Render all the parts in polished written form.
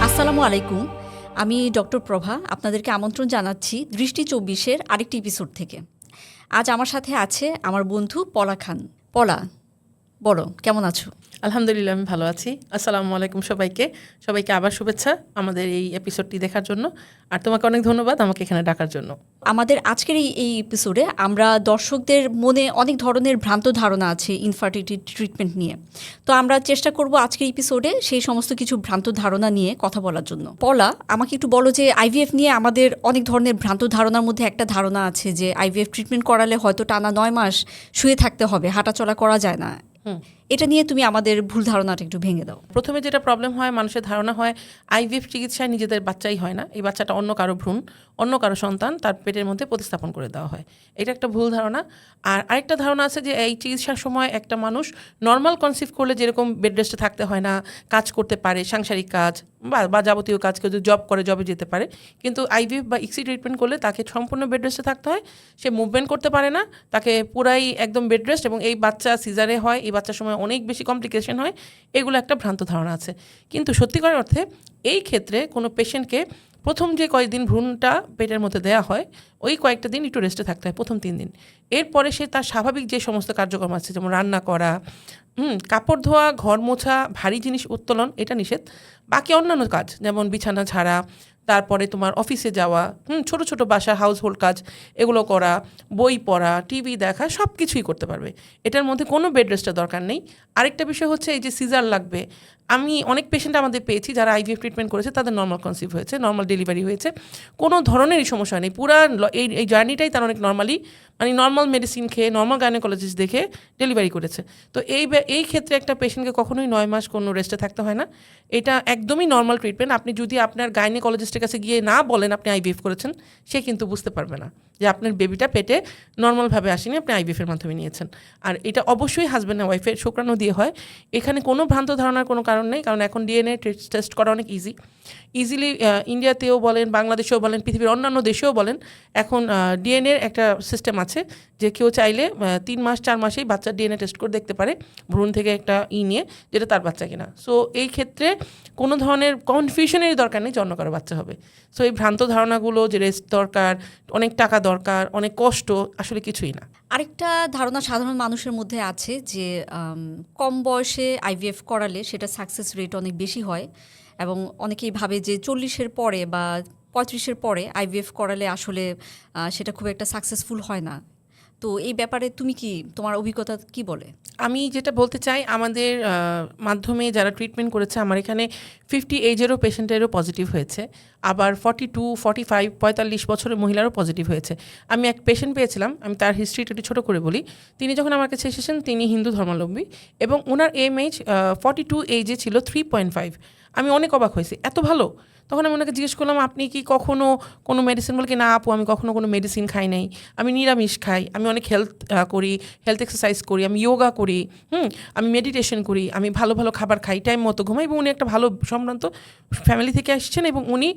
আসসালামু আলাইকুম, আমি ডক্টর প্রভা আপনাদেরকে আমন্ত্রণ জানাচ্ছি দৃষ্টি ২৪-এর আরেকটি এপিসোড থেকে। আজ আমার সাথে আছে আমার বন্ধু পলা খান। পলা, বলো কেমন আছো? আলহামদুলিল্লাহ, আমি ভালো আছি। আসসালামু আলাইকুম সবাইকে আবার শুভেচ্ছা আমাদের এই এপিসোডটি দেখার জন্য। আর তোমাকে অনেক ধন্যবাদ আমাকে এখানে ডাকার জন্য। আমাদের আজকের এই এপিসোডে আমরা দর্শকদের মনে অনেক ধরনের ভ্রান্ত ধারণা আছে ইনফার্টিলিটি ট্রিটমেন্ট নিয়ে। তো আমরা চেষ্টা করব আজকের এপিসোডে সেই সমস্ত কিছু ভ্রান্ত ধারণা নিয়ে কথা বলার জন্য। পলা, আমাকে একটু বলো যে আইভিএফ নিয়ে আমাদের অনেক ধরনের ভ্রান্ত ধারণার মধ্যে একটা ধারণা আছে যে আইভিএফ ট্রিটমেন্ট করালে হয়তো টানা ৯ মাস শুয়ে থাকতে হবে, হাঁটাচলা করা যায় না। এটা নিয়ে তুমি আমাদের ভুল ধারণাটা একটু ভেঙে দাও। প্রথমে যেটা প্রবলেম হয়, মানুষের ধারণা হয় আইভিএফ চিকিৎসায় নিজেদের বাচ্চাই হয় না, এই বাচ্চাটা অন্য কারো ভ্রূণ, অন্য কারো সন্তান তার পেটের মধ্যে প্রতিস্থাপন করে দেওয়া হয়। এটা একটা ভুল ধারণা। আর আরেকটা ধারণা আছে যে এই চিকিৎসার সময় একটা মানুষ নর্মাল কনসিভ করলে যেরকম বেড রেস্টে থাকতে হয় না, কাজ করতে পারে, সাংসারিক কাজ বা যাবতীয় কাজ, কেউ যদি জব করে জবে যেতে পারে, কিন্তু আইভিএফ বা ইক্সি ট্রিটমেন্ট করলে তাকে সম্পূর্ণ বেড রেস্টে থাকতে হয়। সে মুভমেন্ট করতে পারে না, তাকে পুরাই একদম বেড রেস্ট, এবং এই বাচ্চা সিজারে হয়, এই বাচ্চার সময় অনেক বেশি কমপ্লিকেশন হয়। এগুলো একটা ভ্রান্ত ধারণা আছে। কিন্তু সত্যিকার অর্থে এই ক্ষেত্রে কোনো পেশেন্টকে প্রথম যে কয়েকদিন ভ্রূণটা পেটের মধ্যে দেওয়া হয়, ওই কয়েকটা দিন একটু রেস্টে থাকতে হয়, প্রথম 3 দিন। এরপরে সে তার স্বাভাবিক যে সমস্ত কার্যক্রম আছে, যেমন রান্না করা, কাপড় ধোয়া, ঘর মোছা, ভারী জিনিস উত্তোলন, এটা নিষেধ। বাকি অন্যান্য কাজ যেমন বিছানা ঝাড়া, তারপরে তোমার অফিসে যাওয়া, ছোট ছোট বাসার হাউস হোল্ড কাজ, এগুলো করা, বই পড়া, টিভি দেখা, সব কিছুই করতে পারবে। এটার মধ্যে কোনো বেড রেস্টের দরকার নেই। আরেকটা বিষয় হচ্ছে এই যে সিজার লাগবে, আমি অনেক পেশেন্ট আমাদের পেয়েছি যারা আইভিএফ ট্রিটমেন্ট করেছে, তাদের নর্মাল কনসিভ হয়েছে, নর্মাল ডেলিভারি হয়েছে, কোনো ধরনেরই সমস্যা নেই। পুরা এই জার্নিটাই তার অনেক নর্মালি, মানে নর্মাল মেডিসিন খেয়ে, নর্মাল গাইনোকোলজিস্ট দেখে ডেলিভারি করেছে। তো এই ক্ষেত্রে একটা পেশেন্টকে কখনোই 9 মাস কোনো রেস্টে থাকতে হয় না। এটা একদমই নর্মাল ট্রিটমেন্ট। আপনি যদি আপনার গাইনোকোলজিস্টের কাছে গিয়ে না বলেন আপনি আইভিএফ করেছেন, সে কিন্তু বুঝতে পারবে না যে আপনার বেবিটা পেটে নর্মালভাবে আসেনি, আপনি আইভিএফের মাধ্যমে নিয়েছেন। আর এটা অবশ্যই হাজব্যান্ড আর ওয়াইফের শুক্রাণু দিয়ে হয়। এখানে কোনো ভ্রান্ত ধারণার কোনো কারণ নেই, কারণ এখন ডিএনএ টেস্ট করা অনেক ইজিলি ইন্ডিয়াতেও বলেন, বাংলাদেশেও বলেন, পৃথিবীর অন্যান্য দেশেও বলেন, এখন ডিএনএর একটা সিস্টেম আছে যে কেউ চাইলে 3 মাস 4 মাসেই বাচ্চার ডিএনএ টেস্ট করে দেখতে পারে ভ্রূণ থেকে একটা নিয়ে, যেটা তার বাচ্চা কিনা। সো এই ক্ষেত্রে কোনো ধরনের কনফিউশনেরই দরকার নেই যে অন্য কারো বাচ্চা হবে। সো এই ভ্রান্ত ধারণাগুলো যে রেস্ট দরকার, অনেক টাকা দরকার, অনেক কষ্ট, আসলে কিছুই না। আরেকটা ধারণা সাধারণ মানুষের মধ্যে আছে যে কম বয়সে আইভিএফ করালে সেটা সাকসেস রেট অনেক বেশি হয়, এবং অনেকেই ভাবে যে 40-এর পরে বা 35-এর পরে আইভিএফ করালে আসলে সেটা খুব একটা সাকসেসফুল হয় না। তো এই ব্যাপারে তোমার অভিজ্ঞতা কি বলে? আমি যেটা বলতে চাই, আমাদের মাধ্যমে যারা ট্রিটমেন্ট করেছে, আমার এখানে 50 এজেরও পেশেন্টেরও পজিটিভ হয়েছে, আবার 42, 45, 45 বছরের মহিলারও পজিটিভ হয়েছে। আমি এক পেশেন্ট পেয়েছিলাম, আমি তার হিস্ট্রিটা একটু ছোটো করে বলি। তিনি যখন আমার কাছে এসেছেন, তিনি হিন্দু ধর্মাবলম্বী, এবং ওনার এমএইচ 42 এজে ছিল 3.5। আমি অনেক অবাক হয়েছি, এত ভালো। তখন আমি ওনাকে জিজ্ঞেস করলাম, আপনি কি কখনো কোনো মেডিসিন? বলে কি, না আপু, আমি কখনো কোনো মেডিসিন খাই নাই, আমি নিরামিষ খাই, আমি অনেক হেলথ এক্সারসাইজ করি, আমি যোগা করি, আমি মেডিটেশন করি, আমি ভালো ভালো খাবার খাই, টাইম মতো ঘুমাই। এবং উনি একটা ভালো সম্ভ্রান্ত ফ্যামিলি থেকে আসছেন, এবং উনি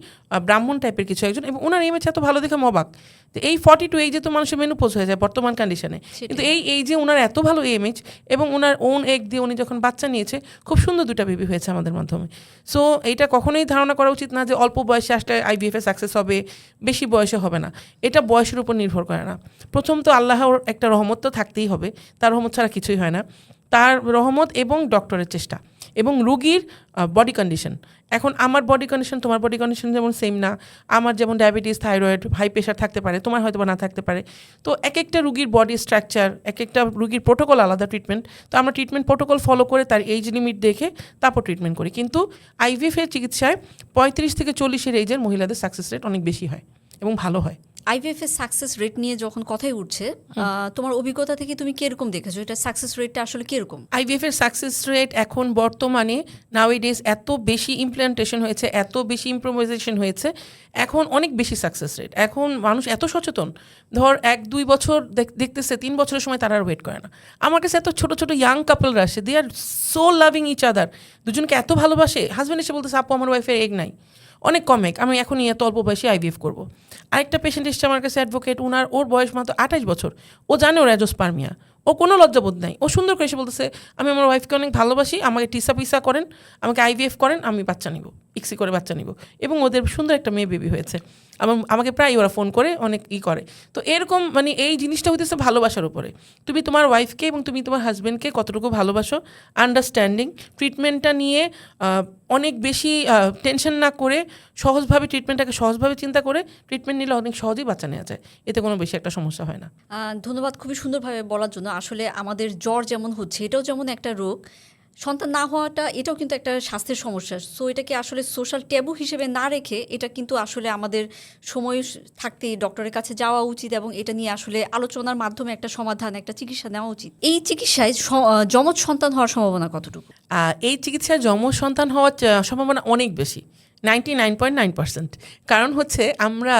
ব্রাহ্মণ টাইপের কিছু একজন, এবং ওনার এমএচ এত ভালো দেখে অবাক। তো এই 42 এইজে তো মানুষের মেনোপজ হয়ে যায় বর্তমান কন্ডিশনে, কিন্তু এই যে ওনার এত ভালো এমএচ, এবং ওনার ওন এগ দিয়ে উনি যখন বাচ্চা নিয়েছে, খুব সুন্দর 2টা বেবি হয়েছে আমাদের মাধ্যমে। সো এইটা কখনোই ধারণা করা উচিত না যে অল্প বয়সে আসলে আইভিএফে সাকসেস হবে, বেশি বয়সে হবে না। এটা বয়সের উপর নির্ভর করে না। প্রথম তো আল্লাহর একটা রহমত তো থাকতেই হবে, তার রহমত ছাড়া কিছুই হয় না। তার রহমত এবং ডক্টরের চেষ্টা এবং রুগীর বডি কন্ডিশন। এখন আমার বডি কন্ডিশন তোমার বডি কন্ডিশন যেমন সেম না। আমার যেমন ডায়াবেটিস, থাইরয়েড, হাই প্রেশার থাকতে পারে, তোমার হয়তো বা না থাকতে পারে। তো এক একটা রুগীর বডি স্ট্রাকচার, এক একটা রুগীর প্রোটোকল আলাদা ট্রিটমেন্ট। তো আমরা ট্রিটমেন্ট প্রোটোকল ফলো করে তার এজ লিমিট দেখে তারপর ট্রিটমেন্ট করি। কিন্তু আইভিএফের চিকিৎসায় 35 থেকে 40-এর এজের মহিলাদের সাকসেস রেট অনেক বেশি হয় এবং ভালো হয়। আইভিএফ এর সাকসেস রেট নিয়ে যখন কথাই উঠছে, তোমার অভিজ্ঞতা থেকে তুমি কিরকম দেখেছো এটা সাকসেস রেটটা আসলে কিরকম? আইভিএফ এর সাকসেস রেট এখন বর্তমানে নাউএডেজ এত বেশি ইমপ্লান্টেশন হয়েছে, এত বেশি ইম্প্রোভাইজেশন হয়েছে, এখন অনেক বেশি সাকসেস রেট। এখন মানুষ এত সচেতন, ধর 1-2 বছর দেখতেছে, 3 বছরের সময় তারা আর ওয়েট করে না। আমার কাছে এত ছোট ছোট ইয়াং কাপলরা আসে, দে আর সো লাভিং ইচ আদার, দুজনকে এত ভালোবাসে। হাজব্যান্ড এসে বলতেছে, আপু আমার ওয়াইফের এগ নাই, অনেক কম এগ, আমি এখনই এত অল্প বয়সে আইভিএফ করবো। আরেকটা পেশেন্ট এসছে আমার কাছে, অ্যাডভোকেট, ওর বয়স মাত্র 28 বছর, ও জানে ওর অ্যাজোস্পার্মিয়া, ও ও কোনো লজ্জাবোধ নাই, ও সুন্দর করে এসে বলতেছে আমি আমার ওয়াইফকে অনেক ভালোবাসি, আমাকে টিসা পিসা করেন, আমাকে আইভিএফ করেন, আমি বাচ্চা নিব, ইক্সি করে বাচ্চা নিব। এবং ওদের সুন্দর একটা মেয়ে বেবি হয়েছে। আমাকে প্রায় ওরা ফোন করে অনেক করে। তো এরকম মানে এই জিনিসটা হইতেছে ভালোবাসার উপরে। তুমি তোমার ওয়াইফকে এবং তুমি তোমার হাজব্যান্ডকে কতটুকু ভালোবাসো, আন্ডারস্ট্যান্ডিং, ট্রিটমেন্টটা নিয়ে অনেক বেশি টেনশন না করে সহজভাবে ট্রিটমেন্টটাকে সহজভাবে চিন্তা করে ট্রিটমেন্ট নিলে অনেক সহজেই বাচ্চা নেওয়া যায়, এতে কোনো বেশি একটা সমস্যা হয় না। ধন্যবাদ খুবই সুন্দরভাবে বলার জন্য। আসলে আমাদের জ্বর যেমন হচ্ছে, এটাও যেমন একটা রোগ, সন্তান না হওয়াটা এটাও কিন্তু একটা স্বাস্থ্যের সমস্যা। সো এটাকে আসলে সোশ্যাল ট্যাবু হিসেবে না রেখে এটা কিন্তু আসলে আমাদের সময় থাকতেই ডক্টরের কাছে যাওয়া উচিত এবং এটা নিয়ে আসলে আলোচনার মাধ্যমে একটা সমাধান, একটা চিকিৎসা নেওয়া উচিত। এই চিকিৎসায় যমজ সন্তান হওয়ার সম্ভাবনা কতটুকু? এই চিকিৎসায় যমজ সন্তান হওয়ার সম্ভাবনা অনেক বেশি, 99.9%। কারণ হচ্ছে আমরা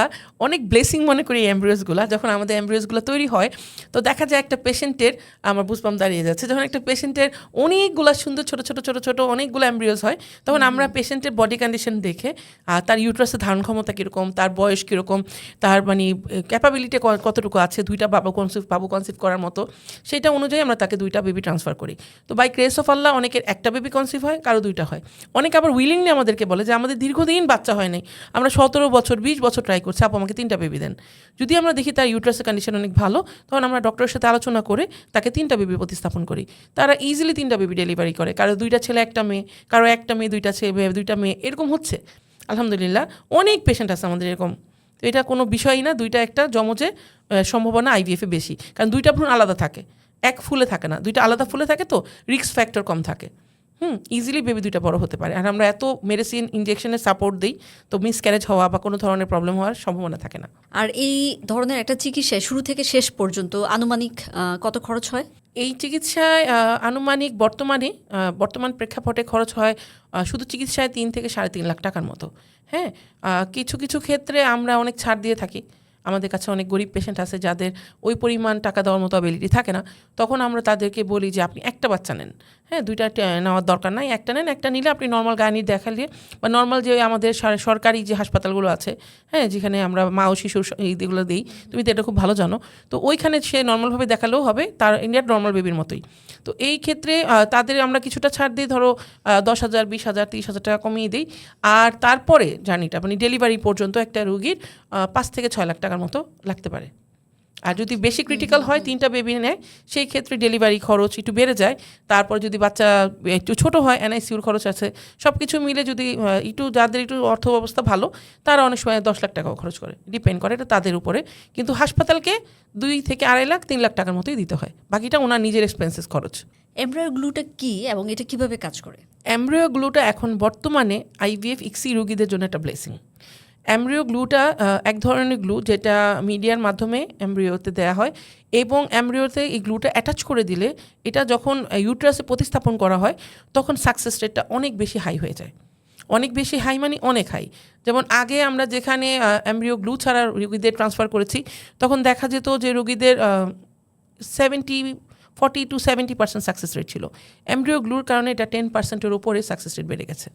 অনেক ব্লেসিং মনে করি এই এমব্রিওসগুলো। যখন আমাদের এমব্রিওসগুলো তৈরি হয় তো দেখা যায় একটা পেশেন্টের, আমার বুঝপাম দাঁড়িয়ে যাচ্ছে, যখন একটা পেশেন্টের অনেকগুলো সুন্দর ছোটো ছোটো ছোটো ছোটো অনেকগুলো এমব্রিওস হয়, তখন আমরা পেশেন্টের বডি কন্ডিশন দেখে তার ইউট্রাসের ধারণ ক্ষমতা কীরকম, তার বয়স কীরকম, তার মানে ক্যাপাবিলিটি কতটুকু আছে দুইটা বাবু কনসিভ করার মতো, সেটা অনুযায়ী আমরা তাকে দুইটা বেবি ট্রান্সফার করি। তো বাই গ্রেস অফ আল্লাহ অনেকের একটা বেবি কনসিভ হয়, কারো দুইটা হয়। অনেকে আবার উইলিংলি আমাদেরকে বলে যে আমাদের দীর্ঘদিন বাচ্চা হয় নাই, আমরা 17 বছর 20 বছর ট্রাই করছি, আপু আমাকে 3টা বেবি দেন। যদি আমরা দেখি তার ইউট্রাসের কন্ডিশন অনেক ভালো, তখন আমরা ডক্টরের সাথে আলোচনা করে তাকে 3টা বেবি প্রতিস্থাপন করি। তারা ইজিলি 3টা বেবি ডেলিভারি করে, কারো 2টা ছেলে 1টা মেয়ে, কারো 1টা মেয়ে 2টা ছেলে 2টা মেয়ে, এরকম হচ্ছে আলহামদুলিল্লাহ। অনেক পেশেন্ট আছে আমাদের এরকম। তো এটা কোনো বিষয়ই না, 2টা একটা জমজে সম্ভাবনা আইভিএফে বেশি, কারণ 2টা ভ্রূণ আলাদা থাকে, এক ফুলে থাকে না, 2টা আলাদা ফুলে থাকে, তো রিস্ক ফ্যাক্টর কম থাকে। ইজিলি বেবি 2টা বড় হতে পারে। আর আমরা এত মেডিসিন ইনজেকশনের সাপোর্ট দিই, তো মিসক্যারেজ হওয়া বা কোনো ধরনের প্রবলেম হওয়ার সম্ভাবনা থাকে না। আর এই ধরনের একটা চিকিৎসায় শুরু থেকে শেষ পর্যন্ত আনুমানিক কত খরচ হয়? এই চিকিৎসায় আনুমানিক বর্তমান প্রেক্ষাপটে খরচ হয় শুধু চিকিৎসায় 3 থেকে 3.5 লাখ টাকার মতো। হ্যাঁ, কিছু কিছু ক্ষেত্রে আমরা অনেক ছাড় দিয়ে থাকি। আমাদের কাছে অনেক গরিব পেশেন্ট আছে যাদের ওই পরিমাণ টাকা দেওয়ার মতো অ্যাবিলিটি থাকে না, তখন আমরা তাদেরকে বলি যে আপনি একটা বাচ্চা নেন, হ্যাঁ 2টা নেওয়ার দরকার নাই, একটা নেন। একটা নিলে আপনি নর্মাল গাইনি দেখালে বা নর্মাল যে আমাদের সরকারি যে হাসপাতালগুলো আছে, হ্যাঁ যেখানে আমরা মা ও শিশুর এইগুলো দিই, তুমি তো এটা খুব ভালো জানো, তো ওইখানে সে নর্মালভাবে দেখালেও হবে, তার ইন্ডিয়ার নর্মাল বেবির মতোই। তো এই ক্ষেত্রে তাদের আমরা কিছুটা ছাড় দিই, ধরো 10,000 20,000 30,000 টাকা কমিয়ে দিই। আর তারপরে জার্নিটা মানে ডেলিভারি পর্যন্ত একটা রুগীর 5 থেকে 6 লাখ টাকার মতো লাগতে পারে। আর যদি বেশি ক্রিটিক্যাল হয়, 3টা বেবি নেয়, সেই ক্ষেত্রে ডেলিভারি খরচ একটু বেড়ে যায়। তারপর যদি বাচ্চা একটু ছোট হয়, এনআইসিউর খরচ আছে, সব কিছু মিলে যদি একটু যাদের একটু অর্থ ব্যবস্থা ভালো, তারা অনেক সময় 10 লাখ টাকাও খরচ করে, ডিপেন্ড করে এটা তাদের উপরে। কিন্তু হাসপাতালকে 2 থেকে 2.5 লাখ 3 লাখ টাকার মতোই দিতে হয়, বাকিটা ওনার নিজের এক্সপেন্সেস খরচ। এমব্রায়ো গ্লুটা কি এবং এটা কিভাবে কাজ করে? এমব্রায়ো গ্লুটা এখন বর্তমানে আইভিএফ ইক্সি রোগীদের জন্য একটা ব্লেসিং। এমব্রিও গ্লুটা এক ধরনের গ্লু যেটা মিডিয়ার মাধ্যমে এমব্রিওতে দেওয়া হয়, এবং এমব্রিওতে এই গ্লুটা অ্যাটাচ করে দিলে এটা যখন ইউট্রাসে প্রতিস্থাপন করা হয়, তখন সাকসেস রেটটা অনেক বেশি হাই হয়ে যায়। অনেক বেশি হাই মানে অনেক হাই। যেমন আগে আমরা যেখানে এমব্রিও গ্লু ছাড়া রোগীদের ট্রান্সফার করেছি, তখন দেখা যেত যে রোগীদের 40 to 70% সাকসেস রেট ছিল। এমব্রিও গ্লুর কারণে এটা 10%-এর উপরে সাকসেস রেট বেড়ে গেছে।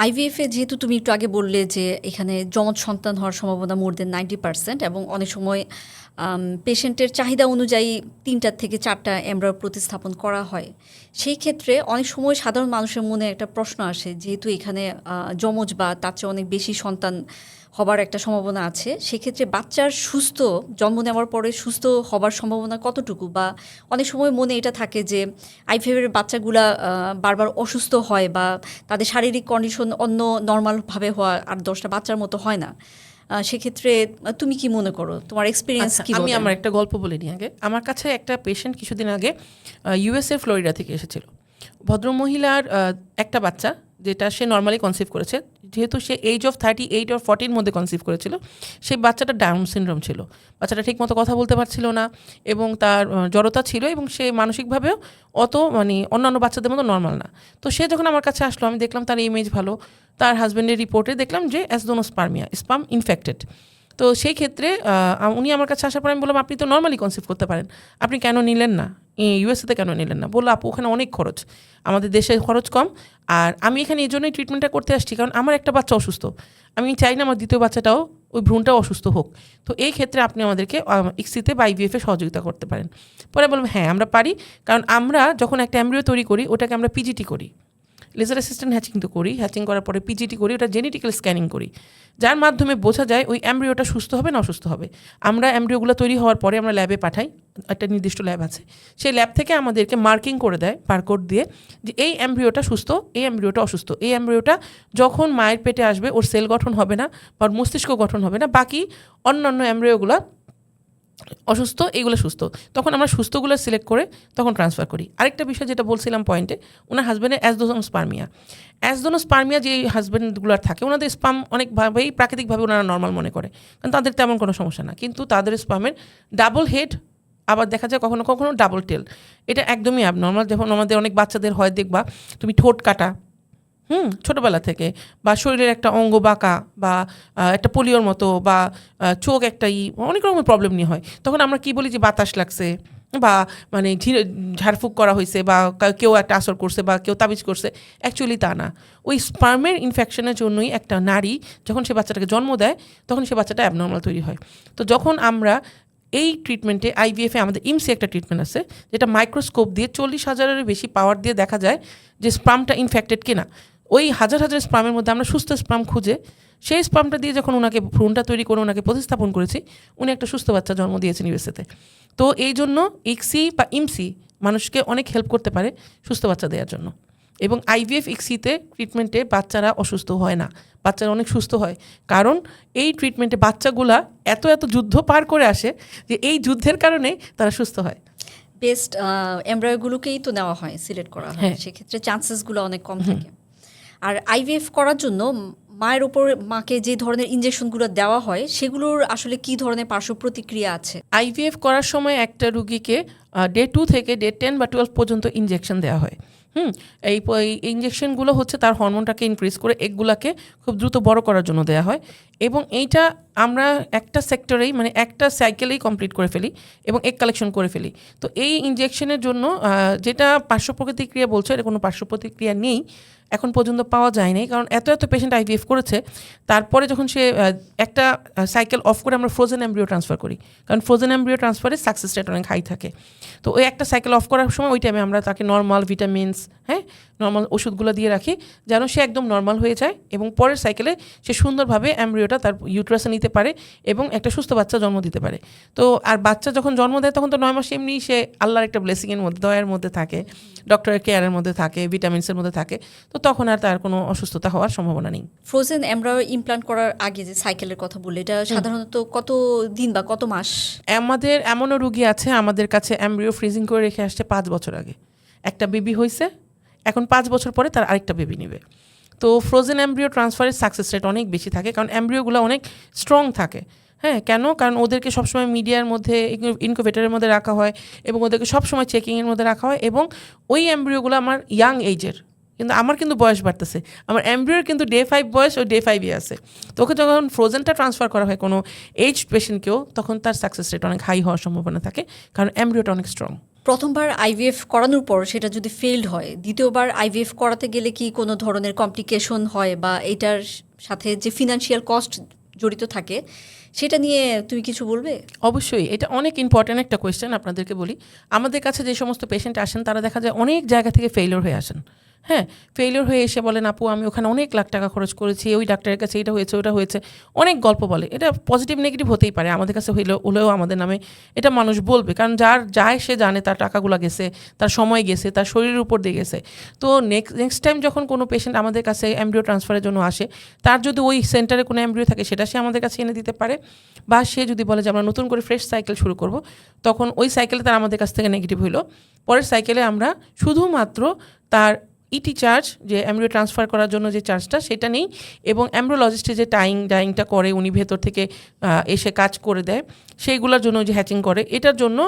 আইভিএফে যেহেতু তুমি একটু আগে বললে যে এখানে যমজ সন্তান হওয়ার সম্ভাবনা মোর দেন 90%, এবং অনেক সময় পেশেন্টের চাহিদা অনুযায়ী 3টা থেকে 4টা এমব্রায়ো প্রতিস্থাপন করা হয়, সেই ক্ষেত্রে অনেক সময় সাধারণ মানুষের মনে একটা প্রশ্ন আসে, যেহেতু এখানে যমজ বা তার চেয়ে অনেক বেশি সন্তান হবার একটা সম্ভাবনা আছে, সেক্ষেত্রে বাচ্চার সুস্থ জন্ম নেওয়ার পরে সুস্থ হবার সম্ভাবনা কতটুকু? বা অনেক সময় মনে এটা থাকে যে আইভিএফের বাচ্চাগুলা বারবার অসুস্থ হয় বা তাদের শারীরিক কন্ডিশন অন্য নর্মালভাবে হওয়া আর 10টা বাচ্চার মতো হয় না। সেক্ষেত্রে তুমি কি মনে করো, তোমার এক্সপিরিয়েন্স কি? আমি আমার একটা গল্প বলে নিই আগে। আমার কাছে একটা পেশেন্ট কিছুদিন আগে ইউএসএ ফ্লোরিডা থেকে এসেছিল। ভদ্রমহিলার একটা বাচ্চা, যেটা সে নর্মালি কনসিভ করেছে, যেহেতু সে এজ অফ 38 or 40 মধ্যে কনসিভ করেছিল, সেই বাচ্চাটা ডাউন সিনড্রোম ছিল। বাচ্চাটা ঠিকমতো কথা বলতে পারছিল না, এবং তার জড়তা ছিল, এবং সে মানসিকভাবেও অত মানে অন্যান্য বাচ্চাদের মতো নর্মাল না। তো সে যখন আমার কাছে আসলো, আমি দেখলাম তার ইমেজ ভালো, তার হাজব্যান্ডের রিপোর্টে দেখলাম যে অ্যাসডোনোস্পার্মিয়া, স্পাম ইনফেক্টেড। তো সেই ক্ষেত্রে উনি আমার কাছে আসার পর আমি বললাম, আপনি তো নর্মালি কনসিভ করতে পারেন, আপনি কেন নিলেন না, ইউএসএতে কেন নিলেন না? বললো, আপু ওখানে অনেক খরচ, আমাদের দেশে খরচ কম, আর আমি এখানে এই জন্যই ট্রিটমেন্টটা করতে আসছি কারণ আমার একটা বাচ্চা অসুস্থ, আমি চাই না আমার দ্বিতীয় বাচ্চাটাও ওই ভ্রূণটা অসুস্থ হোক। তো এই ক্ষেত্রে আপনি আমাদেরকে ইক্সিতে বা আইভিএফে সহযোগিতা করতে পারেন। পরে বললাম হ্যাঁ আমরা পারি, কারণ আমরা যখন একটা এমব্রিও তৈরি করি ওটাকে আমরা পিজিটি করি, লেজার অ্যাসিস্ট্যান্ট হ্যাচিং তো করি, হ্যাচিং করার পরে পিজিটি করি, ওটা জেনেটিক্যাল স্ক্যানিং করি, যার মাধ্যমে বোঝা যায় ওই এমব্রিওটা সুস্থ হবে না অসুস্থ হবে। আমরা এমব্রিওগুলো তৈরি হওয়ার পরে আমরা ল্যাবে পাঠাই, একটা নির্দিষ্ট ল্যাব আছে, সেই ল্যাব থেকে আমাদেরকে মার্কিং করে দেয় বারকোড দিয়ে যে এই এমব্রিওটা সুস্থ, এই এমব্রিওটা অসুস্থ। এই এমব্রিওটা যখন মায়ের পেটে আসবে ওর সেল গঠন হবে না বা ওর মস্তিষ্ক গঠন হবে না, বাকি অন্যান্য এমব্রিওগুলো অসুস্থ, এইগুলো সুস্থ। তখন আমরা সুস্থগুলো সিলেক্ট করে তখন ট্রান্সফার করি। আরেকটা বিষয় যেটা বলছিলাম পয়েন্টে, ওনার হাজব্যান্ডের অ্যাসডোনোস্পার্মিয়া যে হাজব্যান্ডগুলোর থাকে ওনাদের স্পাম অনেকভাবেই প্রাকৃতিকভাবে ওনারা নর্মাল মনে করে, কারণ তাদের তেমন কোনো সমস্যা না, কিন্তু তাদের স্পামের ডাবল হেড, আবার দেখা যায় কখনো কখনো ডাবল টেল, এটা একদমই অ্যাবনর্মাল। যখন আমাদের অনেক বাচ্চাদের হয় দেখবা তুমি ঠোঁট কাটা ছোটোবেলা থেকে, বা শরীরের একটা অঙ্গ বাঁকা, বা একটা পোলিওর মতো, বা চোখ একটা অনেক রকমের প্রবলেম নিয়ে হয়, তখন আমরা কি বলি যে বাতাস লাগছে, বা মানে ঝাড়ফুঁক করা হয়েছে, বা কেউ একটা আসর করছে, বা কেউ তাবিজ করছে। অ্যাকচুয়ালি তা না, ওই স্পার্মের ইনফেকশনের জন্যই একটা নারী যখন সে বাচ্চাটাকে জন্ম দেয় তখন সে বাচ্চাটা অ্যাবনর্মাল তৈরি হয়। তো যখন আমরা এই ট্রিটমেন্টে আইভিএফে আমাদের ইমসি একটা ট্রিটমেন্ট আছে, যেটা মাইক্রোস্কোপ দিয়ে 40,000-এর বেশি পাওয়ার দিয়ে দেখা যায় যে স্পামটা ইনফেক্টেড কিনা। ওই হাজার হাজার স্পামের মধ্যে আমরা সুস্থ স্পাম খুঁজে সেই স্পামটা দিয়ে যখন ওনাকে ভ্রূণটা তৈরি করে ওনাকে প্রতিস্থাপন করেছি, উনি একটা সুস্থ বাচ্চা জন্ম দিয়েছেন ইউএসএতে। তো এই জন্য ইক্সি বা ইমসি মানুষকে অনেক হেল্প করতে পারে সুস্থ বাচ্চা দেওয়ার জন্য। এবং আইভিএফ ইক্সিতে ট্রিটমেন্টে বাচ্চারা অসুস্থ হয় না, বাচ্চারা অনেক সুস্থ হয়, কারণ এই ট্রিটমেন্টে বাচ্চাগুলা এত এত যুদ্ধ পার করে আসে যে এই যুদ্ধের কারণে তারা সুস্থ হয়। বেস্ট এমব্রয়গুলোকেই তো নেওয়া হয়, সিলেক্ট করা হয়, সেক্ষেত্রে চান্সেসগুলো অনেক কম থাকে। আর আইভিএফ করার জন্য মায়ের ওপর মাকে যে ধরনের ইনজেকশনগুলো দেওয়া হয় সেগুলোর আসলে কি ধরনের পার্শ্ব প্রতিক্রিয়া আছে? আইভিএফ করার সময় একটা রুগীকে ডে 2 থেকে ডে 10 বা 12 পর্যন্ত ইনজেকশন দেওয়া হয়। এই ইনজেকশনগুলো হচ্ছে তার হরমোনটাকে ইনক্রিজ করে এগুলাকে খুব দ্রুত বড় করার জন্য দেওয়া হয়, এবং এইটা আমরা একটা সেক্টরেই মানে একটা সাইকেলেই কমপ্লিট করে ফেলি এবং এগ কালেকশন করে ফেলি। তো এই ইনজেকশনের জন্য যেটা পার্শ্ব প্রতিক্রিয়া বলছে, এটা কোনো পার্শ্ব প্রতিক্রিয়া নেই, এখন পর্যন্ত পাওয়া যায়নি, কারণ এত এত পেশেন্ট আইভিএফ করেছে। তারপরে যখন সে একটা সাইকেল অফ করে আমরা ফ্রোজেন এমব্রিও ট্রান্সফার করি, কারণ ফ্রোজেন এমব্রিও ট্রান্সফারে সাকসেস রেট অনেক হাই থাকে। তো ওই একটা সাইকেল অফ করার সময় ওই টাইমে আমরা তাকে নর্মাল ভিটামিনস, নর্মাল ওষুধগুলো দিয়ে রাখি যেন সে একদম নর্মাল হয়ে যায়, এবং পরের সাইকেলে সে সুন্দরভাবে এমব্রিওটা তার ইউট্রাসে নিতে পারে এবং একটা সুস্থ বাচ্চা জন্ম দিতে পারে। তো আর বাচ্চা যখন জন্ম দেয় তখন তো 9 মাস এমনি সে আল্লাহর একটা ব্লেসিংয়ের মধ্যে, দয়ার মধ্যে থাকে, ডক্টরের কেয়ারের মধ্যে থাকে, ভিটামিনসের মধ্যে থাকে, তো তখন আর তার কোনো অসুস্থতা হওয়ার সম্ভাবনা নেই। ফ্রোজেন এমব্রয় ইমপ্লান্ট করার আগে যে সাইকেলের কথা বললে, এটা সাধারণত কত দিন বা কত মাস? আমাদের এমনও রুগী আছে আমাদের কাছে এমব্রিও ফ্রিজিং করে রেখে আসছে 5 বছর আগে, একটা বেবি হয়েছে, এখন 5 বছর পরে তার আরেকটা বেবি নেবে। তো ফ্রোজেন এমব্রিও ট্রান্সফারের সাকসেস রেট অনেক বেশি থাকে, কারণ এমব্রিওগুলো অনেক স্ট্রং থাকে। কেন? কারণ ওদেরকে সবসময় মিডিয়ার মধ্যে, ইনকিউবেটরের মধ্যে রাখা হয়, এবং ওদেরকে সবসময় চেকিংয়ের মধ্যে রাখা হয়, এবং ওই এমব্রিওগুলো আমার ইয়াং এজের, কিন্তু আমার কিন্তু বয়স বাড়তেছে, আমার এমব্রিওর কিন্তু ডে 5 বয়স, ও ডে 5-ই আছে। তো ওকে যখন ফ্রোজেনটা ট্রান্সফার করা হয় কোনো এইজ পেশেন্টকেও, তখন তার সাকসেস রেট অনেক হাই হওয়ার সম্ভাবনা থাকে, কারণ এমব্রিওটা অনেক স্ট্রং। প্রথমবার আইভিএফ করানোর পর সেটা যদি ফেইল্ড হয়, দ্বিতীয়বার আইভিএফ করাতে গেলে কি কোনো ধরনের কমপ্লিকেশন হয়, বা এটার সাথে যে ফিনান্সিয়াল কস্ট জড়িত থাকে সেটা নিয়ে তুমি কিছু বলবে? অবশ্যই, এটা অনেক ইম্পর্ট্যান্ট একটা কোয়েশ্চেন। আপনাদেরকে বলি, আমাদের কাছে যে সমস্ত পেশেন্ট আসেন তারা দেখা যায় অনেক জায়গা থেকে ফেইলিওর হয়ে আসেন। ফেইলিওর হয়ে এসে বলেন, আপু আমি ওখানে অনেক লাখ টাকা খরচ করেছি, ওই ডাক্তারের কাছে এটা হয়েছে ওটা হয়েছে, অনেক গল্প বলে। এটা পজিটিভ নেগেটিভ হতেই পারে, আমাদের কাছে হলেও আমাদের নামে এটা মানুষ বলবে, কারণ যার যায় সে জানে তার টাকাগুলো গেছে, তার সময় গেছে, তার শরীরের উপর দিয়ে গেছে। তো নেক্সট টাইম যখন কোনো পেশেন্ট আমাদের কাছে এমব্রিও ট্রান্সফারের জন্য আসে, তার যদি ওই সেন্টারে কোনো এমব্রিও থাকে সেটা সে আমাদের কাছে এনে দিতে পারে, বা সে যদি বলে যে আমরা নতুন করে ফ্রেশ সাইকেল শুরু করব, তখন ওই সাইকেলে তার আমাদের কাছ থেকে নেগেটিভ হইলো, পরের সাইকেলে আমরা শুধুমাত্র তার ইটি চার্জ, যে এমব্রিও ট্রান্সফার করার জন্য যে চার্জটা সেটা নেই, এবং এমব্রিওলজিস্টে যে ডাইংটা করে উনি ভেতর থেকে এসে কাজ করে দেয়, সেইগুলোর জন্য যে হ্যাচিং করে, এটার জন্য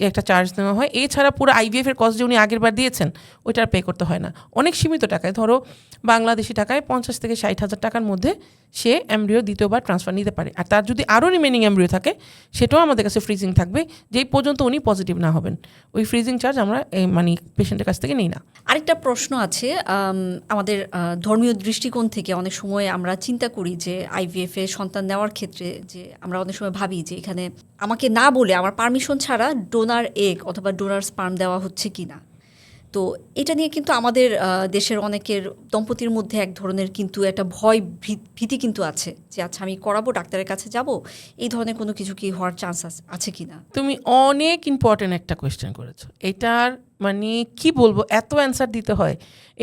একটা চার্জ নেওয়া হয়। এছাড়া পুরো আইভিএফ এর কস্ট যে উনি আগের বার দিয়েছেন ওইটা আর পে করতে হয় না, অনেক সীমিত টাকায়, ধরো বাংলাদেশি টাকায় 50 থেকে 60,000 টাকার মধ্যে সে এমব্রিও দ্বিতীয়বার ট্রান্সফার নিতে পারে। আর তার যদি আরও রিমেনিং এমব্রিও থাকে সেটাও আমাদের কাছে ফ্রিজিং থাকবে, যেই পর্যন্ত উনি পজিটিভ না হবেন। ওই ফ্রিজিং চার্জ আমরা মানে পেশেন্টের কাছ থেকে নিই না। আরেকটা প্রশ্ন আছে, আমাদের ধর্মীয় দৃষ্টিকোণ থেকে অনেক সময় আমরা চিন্তা করি যে আইভিএফ এ সন্তান নেওয়ার ক্ষেত্রে যে আমরা অনেক সময় ভাবি যে এখানে আমাকে না বলে আমার পারমিশন ছাড়া ডোনার এগ অথবা ডোনার স্পার্ম দেওয়া হচ্ছে কি না। তো এটা নিয়ে কিন্তু আমাদের দেশের অনেকের দম্পতির মধ্যে এক ধরনের কিন্তু একটা ভয় ভীতি কিন্তু আছে যে আচ্ছা আমি করাবো, ডাক্তারের কাছে যাব, এই ধরনের কোনো কিছু কি হওয়ার চান্স আছে কি না। তুমি অনেক ইম্পর্টেন্ট একটা কোয়েশ্চেন করেছো। এটার মানে কি বলবো, এত অ্যান্সার দিতে হয়,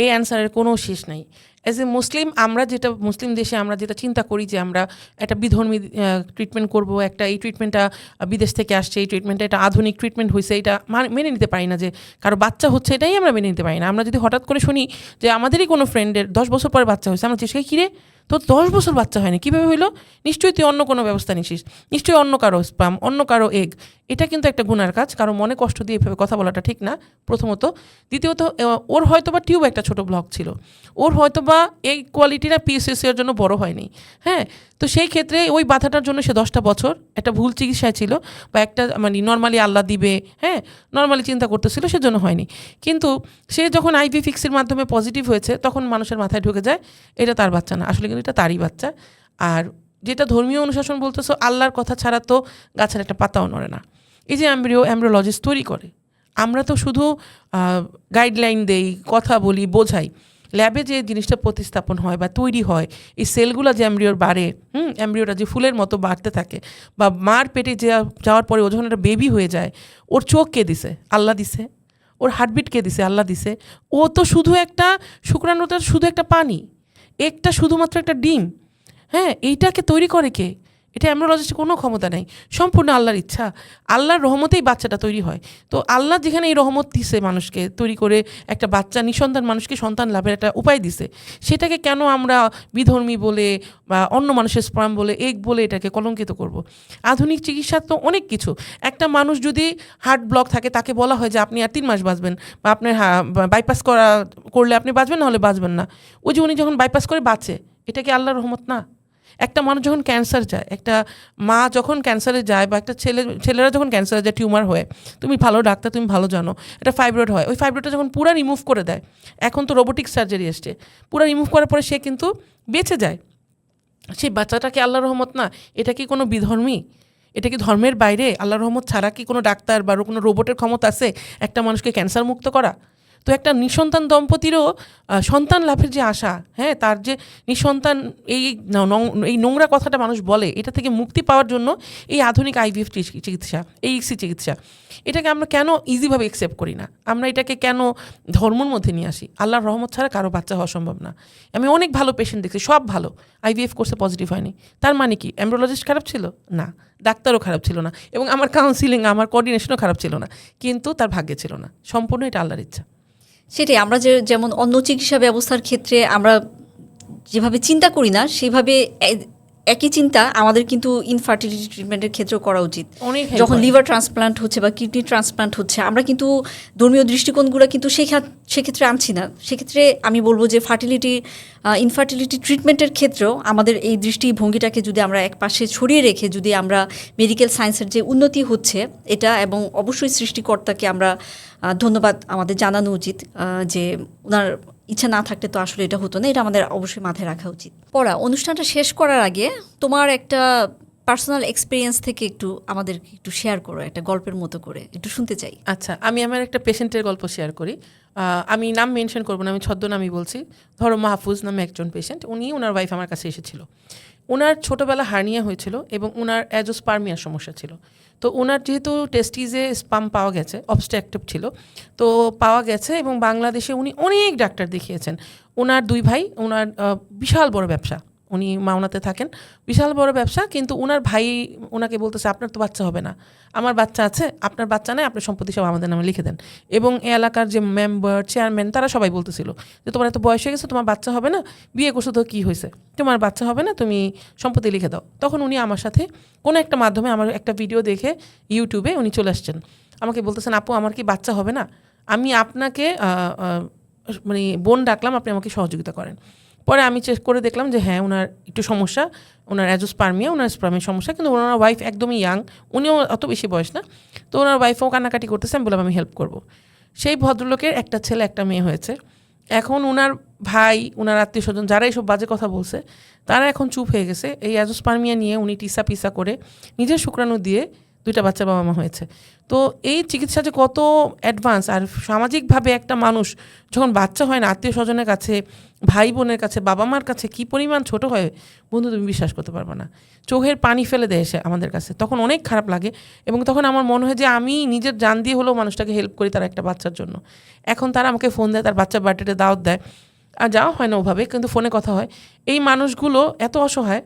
এই অ্যান্সারের কোনো শেষ নাই। অ্যাজ এ মুসলিম, আমরা যেটা মুসলিম দেশে আমরা যেটা চিন্তা করি যে আমরা একটা বিধর্মী ট্রিটমেন্ট করব, একটা এই ট্রিটমেন্টটা বিদেশ থেকে আসছে, এই ট্রিটমেন্টটা এটা আধুনিক ট্রিটমেন্ট হয়েছে, এটা মেনে নিতে পারি না। যে কারো বাচ্চা হচ্ছে এটাই আমরা মেনে নিতে পারি না। আমরা যদি হঠাৎ করে শুনি যে আমাদেরই কোনো ফ্রেন্ডের 10 বছর পরে বাচ্চা হয়েছে, আমরা চেষ্টা কিরে তো 10 বছর বাচ্চা হয়নি, কীভাবে হইলো? নিশ্চয়ই তুই অন্য কোনো ব্যবস্থা নিছিস, নিশ্চয়ই অন্য কারো স্পাম, অন্য কারো এগ। এটা কিন্তু একটা গুনার কাজ, কারো মনে কষ্ট দিয়ে এভাবে কথা বলাটা ঠিক না, প্রথমত। দ্বিতীয়ত, ওর হয়তো বা টিউব একটা ছোটো ব্লক ছিল, ওর হয়তো বা এই কোয়ালিটিটা পিএসএসি এর জন্য বড় হয়নি। হ্যাঁ, তো সেই ক্ষেত্রে ওই বাধাটার জন্য সে 10টা বছর একটা ভুল চিকিৎসায় ছিল, বা একটা মানে নর্মালি আল্লাহ দিবে, হ্যাঁ নর্মালি চিন্তা করতেছিল, সেজন্য হয়নি। কিন্তু সে যখন আইভি ফিক্সের মাধ্যমে পজিটিভ হয়েছে তখন মানুষের মাথায় ঢুকে যায় এটা তার বাচ্চা না, আসলে কিন্তু এটা তারই বাচ্চা। আর যেটা ধর্মীয় অনুশাসন বলতেছো, আল্লাহর কথা ছাড়া তো গাছের একটা পাতাও নড়ে না। এই যে এমব্রিওলজিস্ট তৈরি করে, আমরা তো শুধু গাইডলাইন দেই, কথা বলি, বোঝাই। ল্যাবে যে জিনিসটা প্রতিস্থাপন হয় বা তৈরি হয়, এই সেলগুলো যে এমব্রিওর বাড়ে, এমব্রিওটা যে ফুলের মতো বাড়তে থাকে, বা মার পেটে যাওয়ার পরে ও যখন একটা বেবি হয়ে যায়, ওর চোখ কে দিছে? আল্লাহ দিছে। ওর হার্টবিট কে দিছে? আল্লাহ দিছে। ও তো শুধু একটা শুক্রাণুটা, শুধু একটা পানি, একটা শুধুমাত্র একটা ডিম। হ্যাঁ, এইটাকে তৈরি করে কে? এটা এমব্রিওলজিস্টের কোনো ক্ষমতা নেই, সম্পূর্ণ আল্লাহর ইচ্ছা। আল্লাহর রহমতেই বাচ্চাটা তৈরি হয়। তো আল্লাহ যেখানে এই রহমত দিছে মানুষকে তৈরি করে, একটা বাচ্চা নিঃসন্তান মানুষকে সন্তান লাভের একটা উপায় দিছে, সেটাকে কেন আমরা বিধর্মী বলে বা অন্য মানুষের স্পার্ম বলে, এগ বলে এটাকে কলঙ্কিত করব? আধুনিক চিকিৎসা তো অনেক কিছু। একটা মানুষ যদি হার্ট ব্লক থাকে তাকে বলা হয় যে আপনি আর 3 মাস বাঁচবেন, বা আপনার বাইপাস করলে আপনি বাঁচবেন, না হলে বাঁচবেন না। ওই যে উনি যখন বাইপাস করে বাঁচে, এটা কি আল্লাহর রহমত না? একটা মানুষ যখন ক্যান্সার যায়, একটা মা যখন ক্যান্সারে যায়, বা একটা ছেলেরা যখন ক্যান্সারে যায়, টিউমার হয়, তুমি ভালো ডাক্তার, তুমি ভালো জানো, একটা ফাইব্রয়েড হয়, ওই ফাইব্রয়েডটা যখন পুরো রিমুভ করে দেয়, এখন তো রোবোটিক সার্জারি এসছে, পুরো রিমুভ করার পরে সে কিন্তু বেঁচে যায়। সেই বাচ্চাটা কি আল্লাহর রহমত না? এটা কি কোনো বিধর্মী? এটা কি ধর্মের বাইরে? আল্লাহর রহমত ছাড়া কি কোনো ডাক্তার বা কোনো রোবটের ক্ষমতা আছে একটা মানুষকে ক্যান্সার মুক্ত করা? তো একটা নিঃসন্তান দম্পতিরও সন্তান লাভের যে আশা, হ্যাঁ, তার যে নিঃসন্তান, এই নোংরা কথাটা মানুষ বলে, এটা থেকে মুক্তি পাওয়ার জন্য এই আধুনিক আইভিএফ চিকিৎসা, এই ইক্সি চিকিৎসা, এটাকে আমরা কেন ইজিভাবে অ্যাকসেপ্ট করি না? আমরা এটাকে কেন ধর্মের মধ্যে নিয়ে আসি? আল্লাহর রহমত ছাড়া কারো বাচ্চা হওয়া সম্ভব না। আমি অনেক ভালো পেশেন্ট দেখছি, সব ভালো, আইভিএফ কোর্সে পজিটিভ হয়নি। তার মানে কি এমব্রিওলজিস্ট খারাপ ছিল? না, ডাক্তারও খারাপ ছিল না, এবং আমার কাউন্সিলিং, আমার কোঅর্ডিনেশনও খারাপ ছিল না, কিন্তু তার ভাগ্যে ছিল না। সম্পূর্ণ এটা আল্লাহর ইচ্ছা। সেটাই, আমরা যেমন অন্য চিকিৎসা ব্যবস্থার ক্ষেত্রে আমরা যেভাবে চিন্তা করি না, সেভাবে একই চিন্তা আমাদের কিন্তু ইনফার্টিলিটি ট্রিটমেন্টের ক্ষেত্রেও করা উচিত। যখন লিভার ট্রান্সপ্লান্ট হচ্ছে বা কিডনি ট্রান্সপ্লান্ট হচ্ছে, আমরা কিন্তু ধর্মীয় দৃষ্টিকোণগুলো কিন্তু সেক্ষেত্রে আনছি না। সেক্ষেত্রে আমি বলবো যে ইনফার্টিলিটি ট্রিটমেন্টের ক্ষেত্রেও আমাদের এই দৃষ্টিভঙ্গিটাকে যদি আমরা এক পাশে ছড়িয়ে রেখে, যদি আমরা মেডিকেল সায়েন্সের যে উন্নতি হচ্ছে এটা, এবং অবশ্যই সৃষ্টিকর্তাকে আমরা ধন্যবাদ আমাদের জানানো উচিত যে ওনার ইচ্ছা না থাকলে তো আসলে এটা হতো না, এটা আমাদের অবশ্যই মাথায় রাখা উচিত। পড়া অনুষ্ঠানটা শেষ করার আগে তোমার একটা পার্সোনাল এক্সপিরিয়েন্স থেকে আমাদের একটু শেয়ার করো, একটা গল্পের মতো করে একটু শুনতে চাই। আচ্ছা, আমি আমার একটা পেশেন্টের গল্প শেয়ার করি। আমি নাম মেনশন করবো না, আমি ছদ্মনামই বলছি। ধরো মাহফুজ নামে একজন পেশেন্ট, ওনার ওয়াইফ আমার কাছে এসেছিল। ওনার ছোটোবেলা হার্নিয়া হয়েছিল এবং ওনার অ্যাজোস্পার্মিয়ার সমস্যা ছিল। তো ওনার যেহেতু টেস্টিজে স্পাম পাওয়া গেছে, অবস্ট্রাকটিভ ছিল, তো পাওয়া গেছে, এবং বাংলাদেশে উনি অনেক ডাক্তার দেখিয়েছেন। ওনার 2 ভাই, ওনার বিশাল বড় ব্যবসা, উনি মাওনাতে থাকেন, বিশাল বড় ব্যবসা, কিন্তু ওনার ভাই ওনাকে বলতেছে আপনার তো বাচ্চা হবে না, আমার বাচ্চা আছে, আপনার বাচ্চা নেই, আপনার সম্পত্তি সব আমাদের নামে লিখে দেন। এবং এই এলাকার যে মেম্বার, চেয়ারম্যান, তারা সবাই বলতেছিল যে তোমার এত বয়স হয়ে গেছে, তোমার বাচ্চা হবে না, বিয়ে করছো তো কী হয়েছে, তোমার বাচ্চা হবে না, তুমি সম্পত্তি লিখে দাও। তখন উনি আমার সাথে কোনো একটা মাধ্যমে আমার একটা ভিডিও দেখে ইউটিউবে উনি চলে আসছেন, আমাকে বলতেছেন আপু আমার কি বাচ্চা হবে না, আমি আপনাকে মানে বোন ডাকলাম, আপনি আমাকে সহযোগিতা করেন। পরে আমি চেক করে দেখলাম যে হ্যাঁ ওনার একটু সমস্যা, ওনার অ্যাজোস্পার্মিয়া, ওনার স্পার্মের সমস্যা, কিন্তু ওনার ওয়াইফ একদমই ইয়াং, উনিও অত বেশি বয়স না, তো ওনার ওয়াইফও কান্নাকাটি করতেছে, আমি বললাম আমি হেল্প করব। সেই ভদ্রলোকের একটা ছেলে একটা মেয়ে হয়েছে। এখন ওনার ভাই, ওনার আত্মীয় স্বজন যারা এইসব বাজে কথা বলছে তারা এখন চুপ হয়ে গেছে। এই অ্যাজোস্পার্মিয়া নিয়ে উনি টিসা পিসা করে নিজের শুক্রাণু দিয়ে 2টা বাচ্চা বাবা মা হয়েছে। তো এই চিকিৎসা যে কত অ্যাডভান্স, আর সামাজিকভাবে একটা মানুষ যখন বাচ্চা হয় না, আত্মীয় স্বজনের কাছে, ভাই বোনের কাছে, বাবা মার কাছে কী পরিমাণ ছোট হয় বন্ধু, তুমি বিশ্বাস করতে পারবে না। চোখের পানি ফেলে দেয় এসে আমাদের কাছে, তখন অনেক খারাপ লাগে। এবং তখন আমার মনে হয় যে আমি নিজের জান দিয়ে হলেও মানুষটাকে হেল্প করি তার একটা বাচ্চার জন্য। এখন তারা আমাকে ফোন দেয়, তার বাচ্চার বার্থডেতে দাওয়াত দেয়, আর যাওয়া হয় না ওভাবে, কিন্তু ফোনে কথা হয়। এই মানুষগুলো এত অসহায়।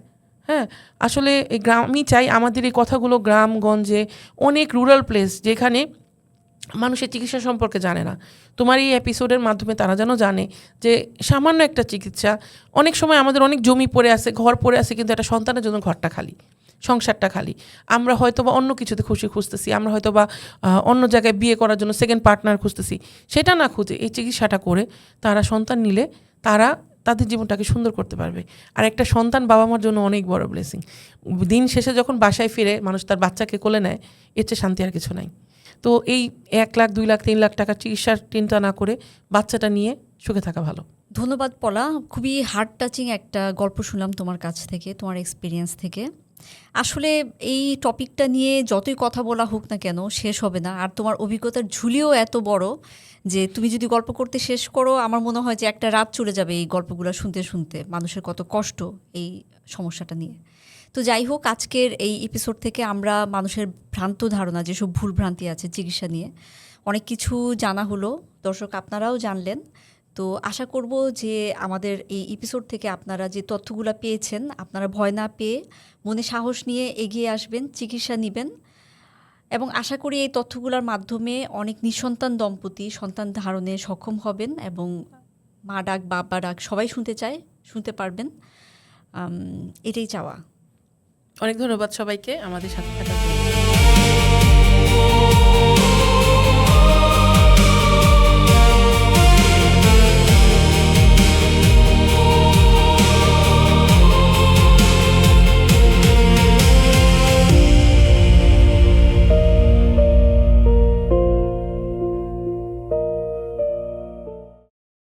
হ্যাঁ, আসলে এই আমি চাই আমাদের এই কথাগুলো গ্রামগঞ্জে, অনেক রুরাল প্লেস যেখানে মানুষের চিকিৎসা সম্পর্কে জানে না, তোমার এই এপিসোডের মাধ্যমে তারা যেন জানে যে সামান্য একটা চিকিৎসা, অনেক সময় আমাদের অনেক জমি পড়ে আছে, ঘর পড়ে আছে, কিন্তু একটা সন্তানের জন্য ঘরটা খালি, সংসারটা খালি। আমরা হয়তো বা অন্য কিছুতে খুশি খুঁজতেছি, আমরা হয়তো বা অন্য জায়গায় বিয়ে করার জন্য সেকেন্ড পার্টনার খুঁজতেছি, সেটা না খুঁজে এই চিকিৎসাটা করে তারা সন্তান নিলে তারা তাদের জীবনটাকে সুন্দর করতে পারবে। আর একটা সন্তান বাবা মার জন্য অনেক বড় ব্লেসিং। দিন শেষে যখন বাসায় ফিরে মানুষ তার বাচ্চাকে কোলে নেয়, এর চেয়ে শান্তি আর কিছু নাই। তো এই 1 লাখ 2 লাখ 3 লাখ টাকার চিকিৎসার চিন্তা না করে বাচ্চাটা নিয়ে সুখে থাকা ভালো। ধন্যবাদ পলা, খুবই হার্ট টাচিং একটা গল্প শুনলাম তোমার কাছ থেকে, তোমার এক্সপিরিয়েন্স থেকে। আসলে এই টপিকটা নিয়ে যতই কথা বলা হোক না কেন শেষ হবে না, আর তোমার অভিজ্ঞতার ঝুলিও এত বড় যে তুমি যদি গল্প করতে শেষ করো আমার মনে হয় যে একটা রাত চলে যাবে এই গল্পগুলো শুনতে শুনতে, মানুষের কত কষ্ট এই সমস্যাটা নিয়ে। তো যাই হোক, আজকের এই এপিসোড থেকে আমরা মানুষের ভ্রান্ত ধারণা, যেসব ভুল ভ্রান্তি আছে চিকিৎসা নিয়ে, অনেক কিছু জানা হলো। দর্শক আপনারাও জানলেন। তো আশা করব যে আমাদের এই এপিসোড থেকে আপনারা যে তথ্যগুলো পেয়েছেন, আপনারা ভয় না পেয়ে মনে সাহস নিয়ে এগিয়ে আসবেন, চিকিৎসা নেবেন। এবং আশা করি এই তথ্যগুলোর মাধ্যমে অনেক নিঃসন্তান দম্পতি সন্তান ধারণে সক্ষম হবেন, এবং মা ডাক বাবা ডাক সবাই শুনতে পারবেন। এটাই চাওয়া। অনেক ধন্যবাদ সবাইকে আমাদের সাথে থাকার জন্য।